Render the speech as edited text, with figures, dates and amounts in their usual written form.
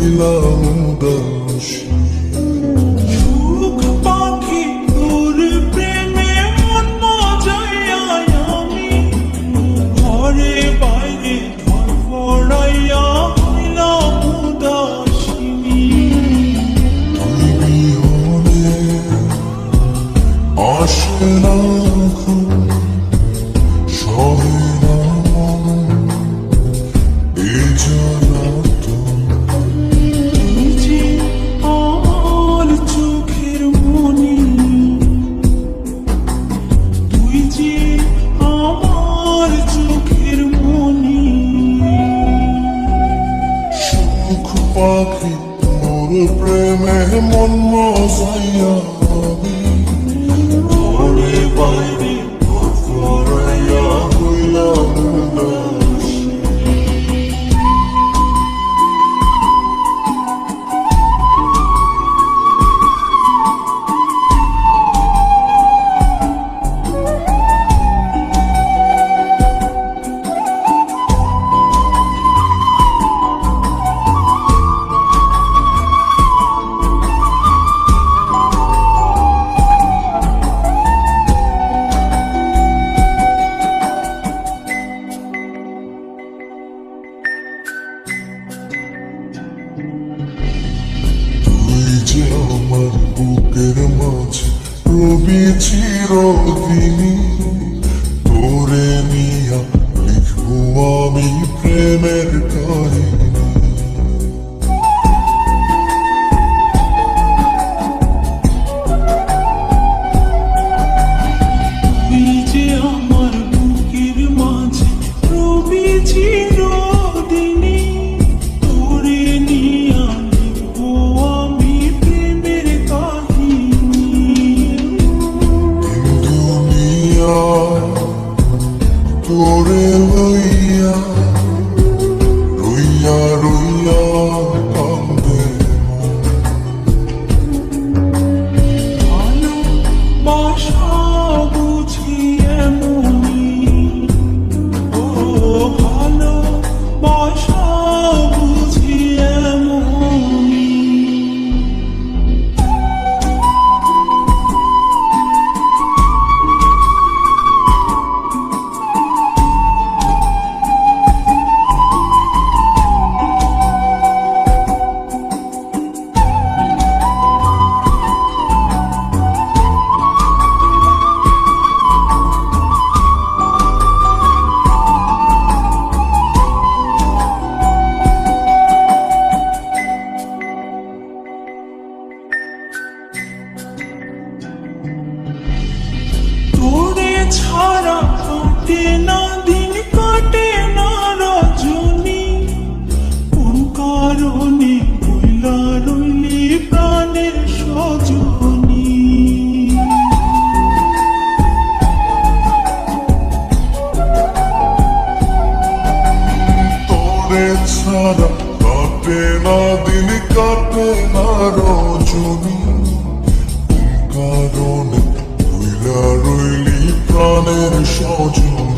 হইলাম উদাসী। সুখ পাখি তোর প্রেমে মন মজাইয়া আমি ঘরে বাইরে ধরফড়াইয়া হইলাম উদাসিনী। তুই বিহনে আসে না ঘুম, সহে না মন এই জ্বালাতন। তুই যে আমার চোখের মনি, তুই যে আমার চোখের মনি। সুখ পাখি তোর প্রেমে মন মজাইয়া আমি ঘরে বাইরে ধরফড়াইয়া হইলাম উদাসী। তুই যে আমার বুকের মাঝে রবি চিরদিনই, তোরে নিয়া লিখবো আমি প্রেমের কাহিনী। তুই যে আমার বুকের মাঝে রবি চিরদিনই, তোরে নিয়া লিখবো আমি প্রেমের কাহিনী। দুনিয়া তোরে লইয়া রইয়া রইয়া কান্দে ভালোবাসা বুঝি এমনি, ও ভালোবাসা বুঝি এমনি। তোরে ছাড়া কাটে না দিন, কাটে না রজনী, কোন কারণে বইলা রইলি প্রাণের সজনী। তোরে ছাড়া কাটে না দিন, কাটে না রজনী, কোন কারণে ভুইলা রইলি প্রাণের সজনী।